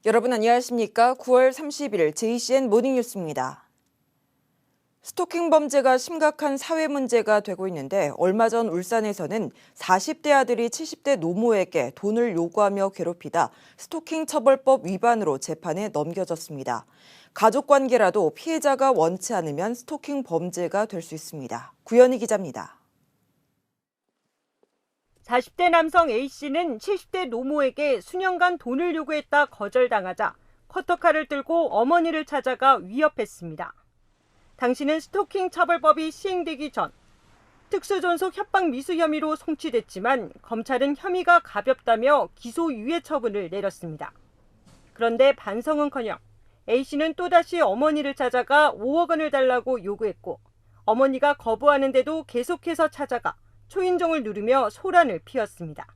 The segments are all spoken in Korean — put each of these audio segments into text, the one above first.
여러분 안녕하십니까? 9월 30일 JCN 모닝뉴스입니다. 스토킹 범죄가 심각한 사회 문제가 되고 있는데 얼마 전 울산에서는 40대 아들이 70대 노모에게 돈을 요구하며 괴롭히다 스토킹 처벌법 위반으로 재판에 넘겨졌습니다. 가족관계라도 피해자가 원치 않으면 스토킹 범죄가 될 수 있습니다. 구현희 기자입니다. 40대 남성 A씨는 70대 노모에게 수년간 돈을 요구했다 거절당하자 커터칼을 들고 어머니를 찾아가 위협했습니다. 당시는 스토킹 처벌법이 시행되기 전 특수존속 협박 미수 혐의로 송치됐지만 검찰은 혐의가 가볍다며 기소유예 처분을 내렸습니다. 그런데 반성은커녕 A씨는 또다시 어머니를 찾아가 5억 원을 달라고 요구했고 어머니가 거부하는데도 계속해서 찾아가 초인종을 누르며 소란을 피웠습니다.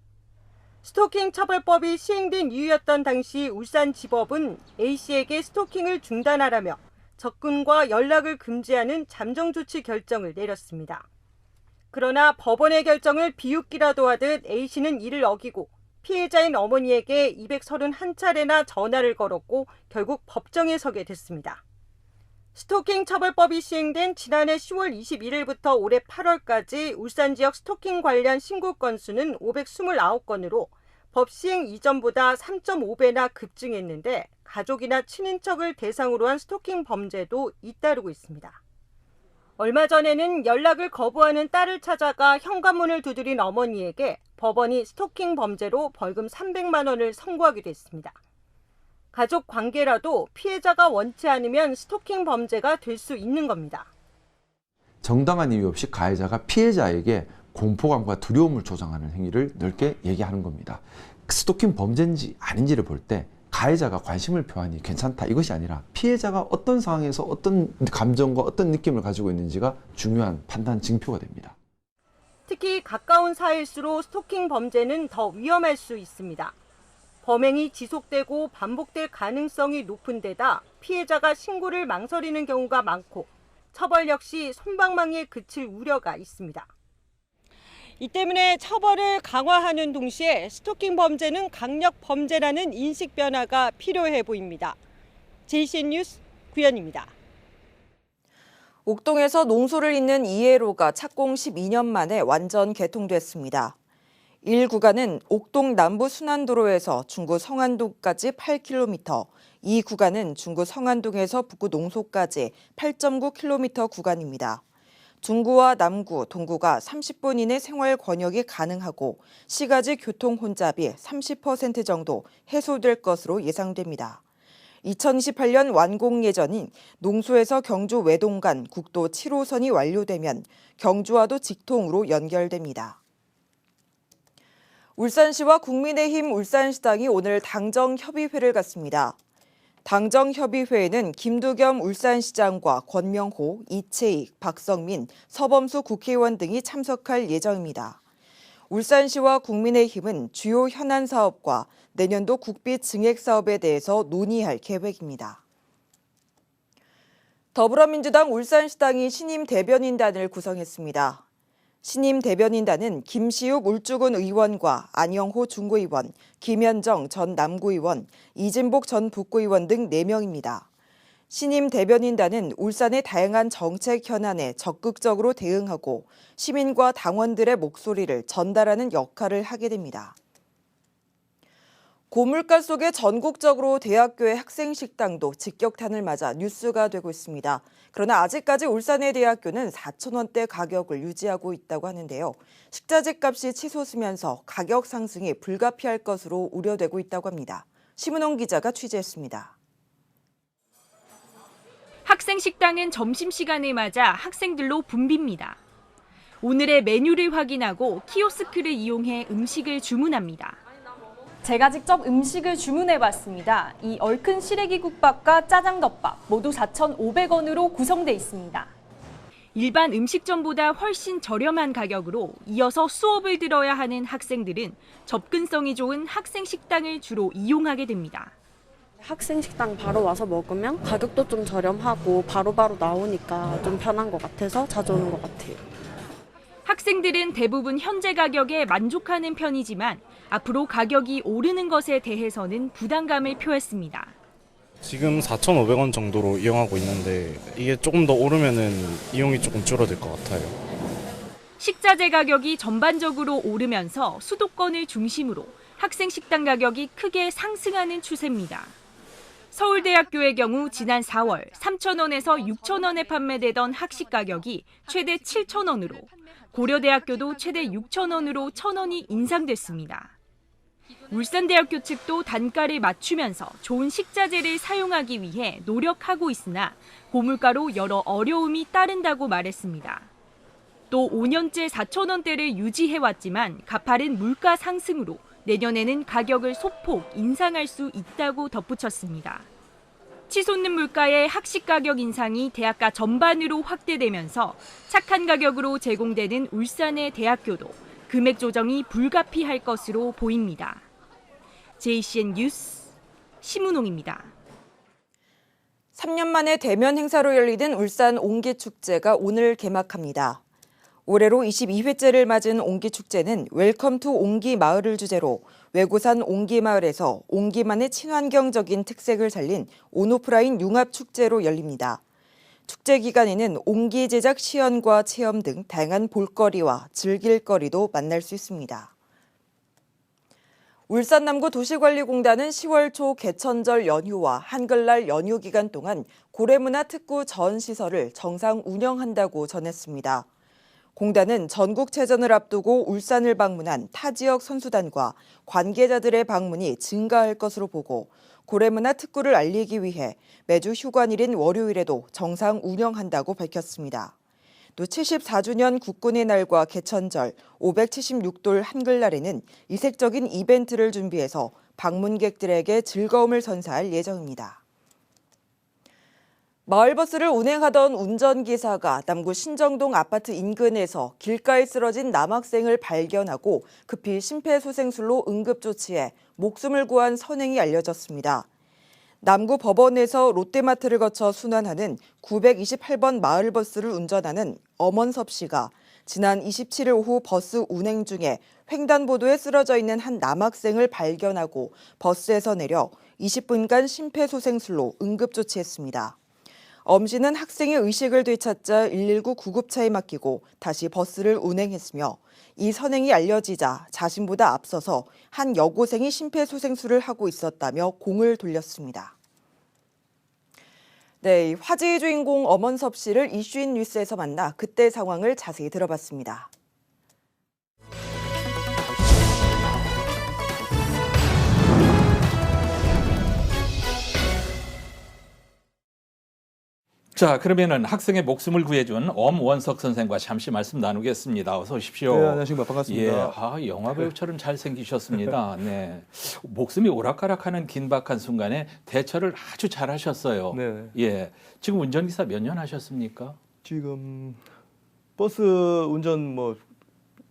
스토킹 처벌법이 시행된 이유였던 당시 울산지법은 A씨에게 스토킹을 중단하라며 접근과 연락을 금지하는 잠정조치 결정을 내렸습니다. 그러나 법원의 결정을 비웃기라도 하듯 A씨는 이를 어기고 피해자인 어머니에게 231차례나 전화를 걸었고 결국 법정에 서게 됐습니다. 스토킹 처벌법이 시행된 지난해 10월 21일부터 올해 8월까지 울산 지역 스토킹 관련 신고 건수는 529건으로 법 시행 이전보다 3.5배나 급증했는데 가족이나 친인척을 대상으로 한 스토킹 범죄도 잇따르고 있습니다. 얼마 전에는 연락을 거부하는 딸을 찾아가 현관문을 두드린 어머니에게 법원이 스토킹 범죄로 벌금 300만 원을 선고하기도 했습니다. 가족 관계라도 피해자가 원치 않으면 스토킹 범죄가 될 수 있는 겁니다. 정당한 이유 없이 가해자가 피해자에게 공포감과 두려움을 조장하는 행위를 넓게 얘기하는 겁니다. 스토킹 범죄인지 아닌지를 볼 때 가해자가 관심을 표하니 괜찮다 이것이 아니라 피해자가 어떤 상황에서 어떤 감정과 어떤 느낌을 가지고 있는지가 중요한 판단 징표가 됩니다. 특히 가까운 사이일수록 스토킹 범죄는 더 위험할 수 있습니다. 범행이 지속되고 반복될 가능성이 높은 데다 피해자가 신고를 망설이는 경우가 많고 처벌 역시 솜방망이에 그칠 우려가 있습니다. 이 때문에 처벌을 강화하는 동시에 스토킹 범죄는 강력 범죄라는 인식 변화가 필요해 보입니다. JCN 뉴스 구현입니다. 옥동에서 농소를 잇는 2회로가 착공 12년 만에 완전 개통됐습니다. 1구간은 옥동 남부 순환도로에서 중구 성안동까지 8km, 2구간은 중구 성안동에서 북구 농소까지 8.9km 구간입니다. 중구와 남구, 동구가 30분 이내 생활 권역이 가능하고 시가지 교통 혼잡이 30% 정도 해소될 것으로 예상됩니다. 2028년 완공 예정인 농소에서 경주 외동 간 국도 7호선이 완료되면 경주와도 직통으로 연결됩니다. 울산시와 국민의힘 울산시당이 오늘 당정협의회를 갖습니다. 당정협의회에는 김두겸 울산시장과 권명호, 이채익, 박성민, 서범수 국회의원 등이 참석할 예정입니다. 울산시와 국민의힘은 주요 현안 사업과 내년도 국비 증액 사업에 대해서 논의할 계획입니다. 더불어민주당 울산시당이 신임 대변인단을 구성했습니다. 신임 대변인단은 김시욱 울주군 의원과 안영호 중구의원, 김현정 전 남구의원, 이진복 전 북구의원 등 4명입니다. 신임 대변인단은 울산의 다양한 정책 현안에 적극적으로 대응하고 시민과 당원들의 목소리를 전달하는 역할을 하게 됩니다. 고물가 속에 전국적으로 대학교의 학생식당도 직격탄을 맞아 뉴스가 되고 있습니다. 그러나 아직까지 울산의 대학교는 4,000원대 가격을 유지하고 있다고 하는데요. 식자재 값이 치솟으면서 가격 상승이 불가피할 것으로 우려되고 있다고 합니다. 심은홍 기자가 취재했습니다. 학생식당은 점심시간을 맞아 학생들로 붐빕니다. 오늘의 메뉴를 확인하고 키오스크를 이용해 음식을 주문합니다. 제가 직접 음식을 주문해봤습니다. 이 얼큰 시래기 국밥과 짜장덮밥 모두 4,500원으로 구성돼 있습니다. 일반 음식점보다 훨씬 저렴한 가격으로 이어서 수업을 들어야 하는 학생들은 접근성이 좋은 학생식당을 주로 이용하게 됩니다. 학생식당 바로 와서 먹으면 가격도 좀 저렴하고 바로바로 나오니까 좀 편한 것 같아서 자주 오는 것 같아요. 학생들은 대부분 현재 가격에 만족하는 편이지만 앞으로 가격이 오르는 것에 대해서는 부담감을 표했습니다. 지금 4,500원 정도로 이용하고 있는데 이게 조금 더 오르면은 이용이 조금 줄어들 것 같아요. 식자재 가격이 전반적으로 오르면서 수도권을 중심으로 학생 식당 가격이 크게 상승하는 추세입니다. 서울대학교의 경우 지난 4월 3,000원에서 6,000원에 판매되던 학식 가격이 최대 7,000원으로, 고려대학교도 최대 6,000원으로 1,000원이 인상됐습니다. 울산대학교 측도 단가를 맞추면서 좋은 식자재를 사용하기 위해 노력하고 있으나 고물가로 여러 어려움이 따른다고 말했습니다. 또 5년째 4,000원대를 유지해왔지만 가파른 물가 상승으로 내년에는 가격을 소폭 인상할 수 있다고 덧붙였습니다. 치솟는 물가의 학식 가격 인상이 대학가 전반으로 확대되면서 착한 가격으로 제공되는 울산의 대학교도 금액 조정이 불가피할 것으로 보입니다. JCN 뉴스 심은홍입니다. 3년 만에 대면 행사로 열리는 울산 옹기축제가 오늘 개막합니다. 올해로 22회째를 맞은 옹기축제는 웰컴 투 옹기 마을을 주제로 외고산 옹기마을에서 옹기만의 친환경적인 특색을 살린 온오프라인 융합축제로 열립니다. 축제 기간에는 옹기 제작 시연과 체험 등 다양한 볼거리와 즐길거리도 만날 수 있습니다. 울산남구 도시관리공단은 10월 초 개천절 연휴와 한글날 연휴 기간 동안 고래문화 특구 전 시설을 정상 운영한다고 전했습니다. 공단은 전국체전을 앞두고 울산을 방문한 타 지역 선수단과 관계자들의 방문이 증가할 것으로 보고 고래문화 특구를 알리기 위해 매주 휴관일인 월요일에도 정상 운영한다고 밝혔습니다. 또 74주년 국군의 날과 개천절, 576돌 한글날에는 이색적인 이벤트를 준비해서 방문객들에게 즐거움을 선사할 예정입니다. 마을버스를 운행하던 운전기사가 남구 신정동 아파트 인근에서 길가에 쓰러진 남학생을 발견하고 급히 심폐소생술로 응급조치해 목숨을 구한 선행이 알려졌습니다. 남구 법원에서 롯데마트를 거쳐 순환하는 928번 마을버스를 운전하는 엄원섭 씨가 지난 27일 오후 버스 운행 중에 횡단보도에 쓰러져 있는 한 남학생을 발견하고 버스에서 내려 20분간 심폐소생술로 응급조치했습니다. 엄 씨는 학생의 의식을 되찾자 119 구급차에 맡기고 다시 버스를 운행했으며 이 선행이 알려지자 자신보다 앞서서 한 여고생이 심폐소생술을 하고 있었다며 공을 돌렸습니다. 네, 화제의 주인공 엄원섭 씨를 이슈인 뉴스에서 만나 그때 상황을 자세히 들어봤습니다. 자, 그러면은 학생의 목숨을 구해준 엄원석 선생과 잠시 말씀 나누겠습니다. 어서 오십시오. 네, 안녕하십니까. 반갑습니다. 예, 영화 배우처럼 잘생기셨습니다. 네, 목숨이 오락가락하는 긴박한 순간에 대처를 아주 잘하셨어요. 네. 예, 지금 운전기사 몇 년 하셨습니까? 지금 버스 운전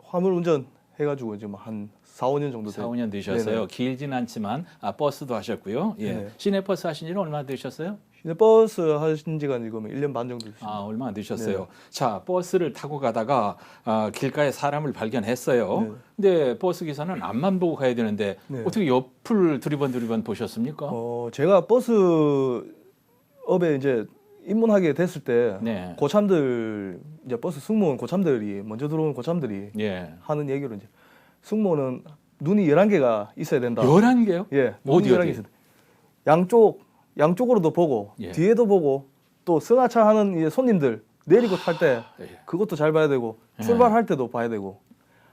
화물 운전 해가지고 지금 한 4, 5년 정도 4, 5년 되셨어요. 네네. 길진 않지만 버스도 하셨고요. 예, 네. 시내버스 하신 지는 얼마나 되셨어요? 버스 하신 지가 지금 1년 반 정도 됐습니다. 얼마 안 되셨어요. 네. 자, 버스를 타고 가다가 길가에 사람을 발견했어요. 네. 근데 버스 기사는 앞만 보고 가야 되는데 네. 어떻게 옆을 두리번 보셨습니까? 제가 버스업에 이제 입문하게 됐을 때 네. 고참들 이제 버스 승무원 고참들이 먼저 들어온 고참들이 예. 하는 얘기로 이제 승무원은 눈이 11개가 있어야 된다. 11개요? 예. 어디, 눈이 어디? 11개 있어야 돼. 양쪽으로도 보고 예. 뒤에도 보고 또 승하차 하는 이제 손님들 내리고 탈 때 예. 그것도 잘 봐야 되고 예. 출발할 때도 봐야 되고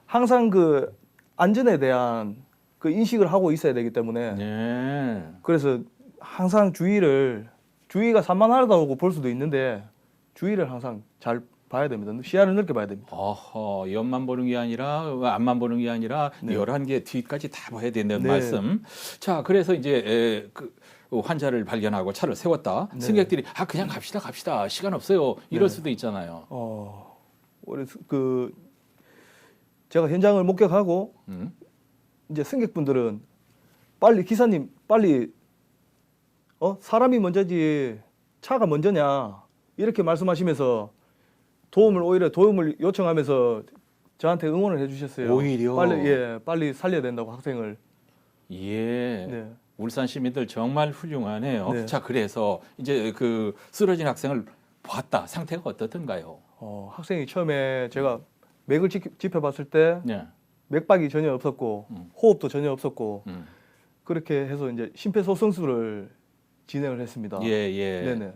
항상 그 안전에 대한 그 인식을 하고 있어야 되기 때문에 예. 그래서 항상 주의가 산만하다고 볼 수도 있는데 주의를 항상 잘 봐야 됩니다. 시야를 넓게 봐야 됩니다. 어허, 옆만 보는 게 아니라 앞만 보는 게 아니라 네. 11개 뒤까지 다 봐야 된다는 네. 말씀. 자, 그래서 이제 환자를 발견하고 차를 세웠다. 네. 승객들이 그냥 갑시다. 시간 없어요. 이럴 네. 수도 있잖아요. 그래서 제가 현장을 목격하고 음. 이제 승객분들은 기사님 빨리 사람이 먼저지 차가 먼저냐 이렇게 말씀하시면서 도움을 요청하면서 저한테 응원을 해주셨어요. 오히려? 빨리 살려야 된다고 학생을. 예. 네. 울산 시민들 정말 훌륭하네요. 네. 자, 그래서 이제 그 쓰러진 학생을 봤다. 상태가 어떻던가요? 학생이 처음에 제가 맥을 짚어봤을 때 네. 맥박이 전혀 없었고 호흡도 전혀 없었고 그렇게 해서 이제 심폐소생술을 진행을 했습니다. 예, 예. 네네.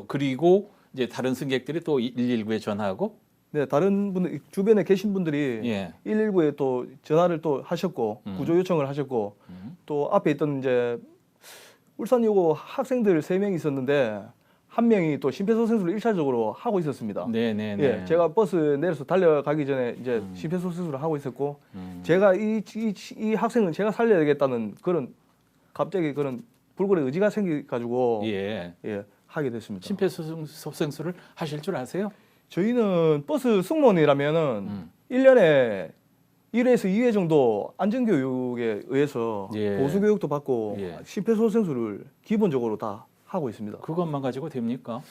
그리고 이제 다른 승객들이 또 119에 전화하고 네, 다른 분들 주변에 계신 분들이 예. 119에 또 전화를 또 하셨고 구조 요청을 하셨고 또 앞에 있던 이제 울산여고 학생들 3명이 있었는데 한 명이 또 심폐소생술을 1차적으로 하고 있었습니다. 네네네. 예, 제가 버스 내려서 달려가기 전에 이제 심폐소생술을 하고 있었고 제가 이 학생은 제가 살려야 되겠다는 그런 갑자기 그런 불굴의 의지가 생겨가지고 예. 하게 됐습니다. 심폐소생술을 하실 줄 아세요? 저희는 버스 승무원이라면은 1년에 1회에서 2회 정도 안전교육에 의해서 예. 보수교육도 받고 예. 심폐소생술을 기본적으로 다 하고 있습니다. 그것만 가지고 됩니까?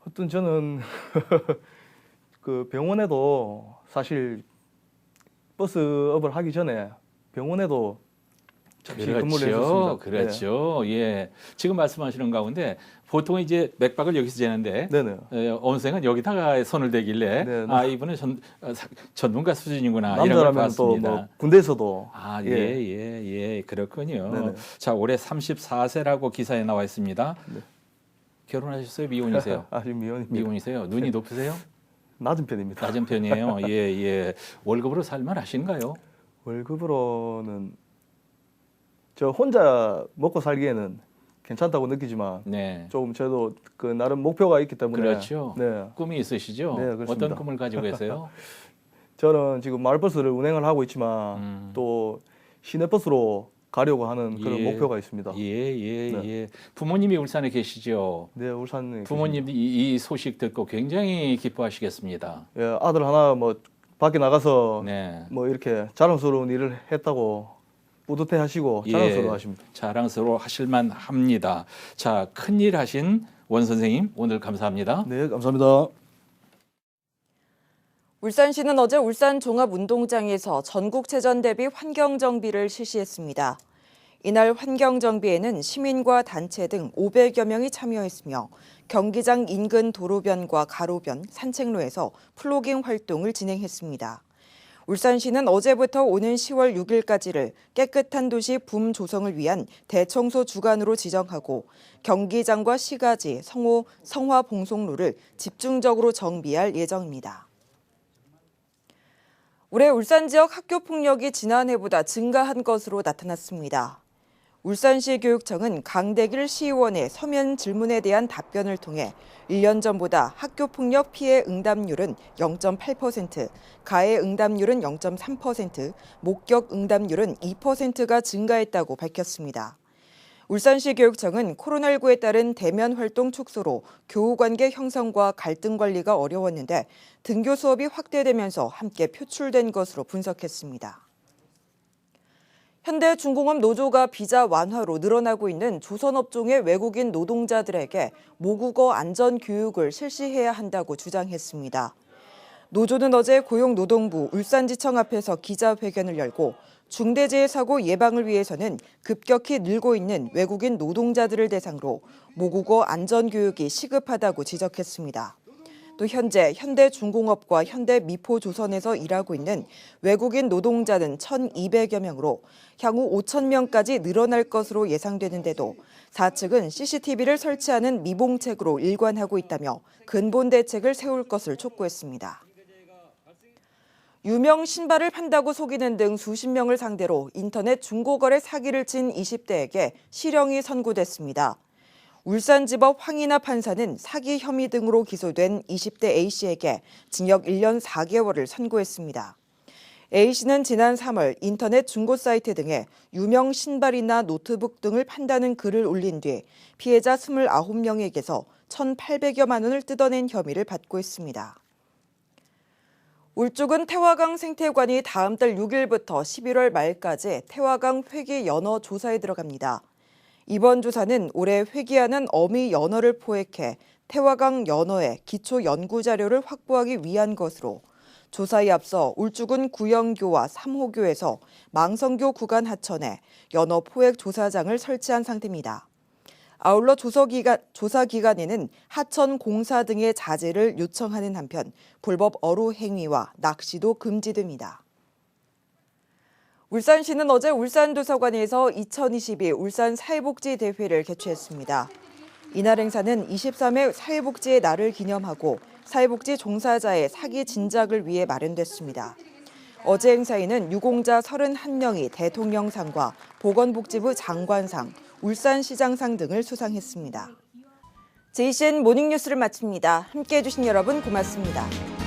어떤 저는 그 병원에도 사실 버스업을 하기 전에 병원에도 잠시 근무를 했었습니다. 그렇죠. 예. 지금 말씀하시는 가운데 보통 이제 맥박을 여기서 재는데 네네. 원생은 여기다가 손을 대길래 네네. 아 이분은 전문가 수준이구나 이런 걸 남자라면 또 봤습니다. 뭐 군대에서도 예, 그렇군요. 네네. 자, 올해 34세라고 기사에 나와 있습니다. 네. 결혼하셨어요? 미혼이세요? 아직 미혼입니다. 미혼이세요? 눈이 높으세요? 낮은 편입니다. 낮은 편이에요. 예. 월급으로 살만 하신가요? 월급으로는 저 혼자 먹고 살기에는 괜찮다고 느끼지만 네. 좀 저도 그 나름 목표가 있기 때문에 그렇죠. 네. 꿈이 있으시죠? 네, 그렇습니다. 어떤 꿈을 가지고 계세요? 저는 지금 마을버스를 운행을 하고 있지만 또 시내버스로 가려고 하는 그런 목표가 있습니다. 예. 부모님이 울산에 계시죠? 네, 울산에 부모님이 이 소식 듣고 굉장히 기뻐하시겠습니다. 예, 아들 하나 뭐 밖에 나가서 네. 뭐 이렇게 자랑스러운 일을 했다고 뿌듯해하시고 자랑스러워하십니다. 자랑스러워 하실만 합니다. 자, 큰일 하신 원 선생님 오늘 감사합니다. 네, 감사합니다. 울산시는 어제 울산 종합운동장에서 전국체전 대비 환경정비를 실시했습니다. 이날 환경정비에는 시민과 단체 등 500여 명이 참여했으며 경기장 인근 도로변과 가로변, 산책로에서 플로깅 활동을 진행했습니다. 울산시는 어제부터 오는 10월 6일까지를 깨끗한 도시 붐 조성을 위한 대청소 주간으로 지정하고 경기장과 시가지, 성화 봉송로를 집중적으로 정비할 예정입니다. 올해 울산 지역 학교 폭력이 지난해보다 증가한 것으로 나타났습니다. 울산시 교육청은 강대길 시의원의 서면 질문에 대한 답변을 통해 1년 전보다 학교 폭력 피해 응답률은 0.8%, 가해 응답률은 0.3%, 목격 응답률은 2%가 증가했다고 밝혔습니다. 울산시 교육청은 코로나19에 따른 대면 활동 축소로 교우 관계 형성과 갈등 관리가 어려웠는데 등교 수업이 확대되면서 함께 표출된 것으로 분석했습니다. 현대중공업 노조가 비자 완화로 늘어나고 있는 조선업종의 외국인 노동자들에게 모국어 안전 교육을 실시해야 한다고 주장했습니다. 노조는 어제 고용노동부 울산지청 앞에서 기자회견을 열고 중대재해 사고 예방을 위해서는 급격히 늘고 있는 외국인 노동자들을 대상으로 모국어 안전 교육이 시급하다고 지적했습니다. 또 현재 현대중공업과 현대미포조선에서 일하고 있는 외국인 노동자는 1,200여 명으로 향후 5,000명까지 늘어날 것으로 예상되는데도 사측은 CCTV를 설치하는 미봉책으로 일관하고 있다며 근본 대책을 세울 것을 촉구했습니다. 유명 신발을 판다고 속이는 등 수십 명을 상대로 인터넷 중고거래 사기를 친 20대에게 실형이 선고됐습니다. 울산지법 황인하 판사는 사기 혐의 등으로 기소된 20대 A씨에게 징역 1년 4개월을 선고했습니다. A씨는 지난 3월 인터넷 중고 사이트 등에 유명 신발이나 노트북 등을 판다는 글을 올린 뒤 피해자 29명에게서 1,800여만 원을 뜯어낸 혐의를 받고 있습니다. 울주군 태화강 생태관이 다음 달 6일부터 11월 말까지 태화강 회기 연어 조사에 들어갑니다. 이번 조사는 올해 회기하는 어미 연어를 포획해 태화강 연어의 기초 연구 자료를 확보하기 위한 것으로 조사에 앞서 울주군 구영교와 삼호교에서 망성교 구간 하천에 연어 포획 조사장을 설치한 상태입니다. 아울러 조사 기간에는 하천 공사 등의 자제를 요청하는 한편 불법 어로 행위와 낚시도 금지됩니다. 울산시는 어제 울산도서관에서 2022 울산 사회복지 대회를 개최했습니다. 이날 행사는 23회 사회복지의 날을 기념하고 사회복지 종사자의 사기 진작을 위해 마련됐습니다. 어제 행사에는 유공자 31명이 대통령상과 보건복지부 장관상, 울산시장상 등을 수상했습니다. JCN 모닝뉴스를 마칩니다. 함께해 주신 여러분 고맙습니다.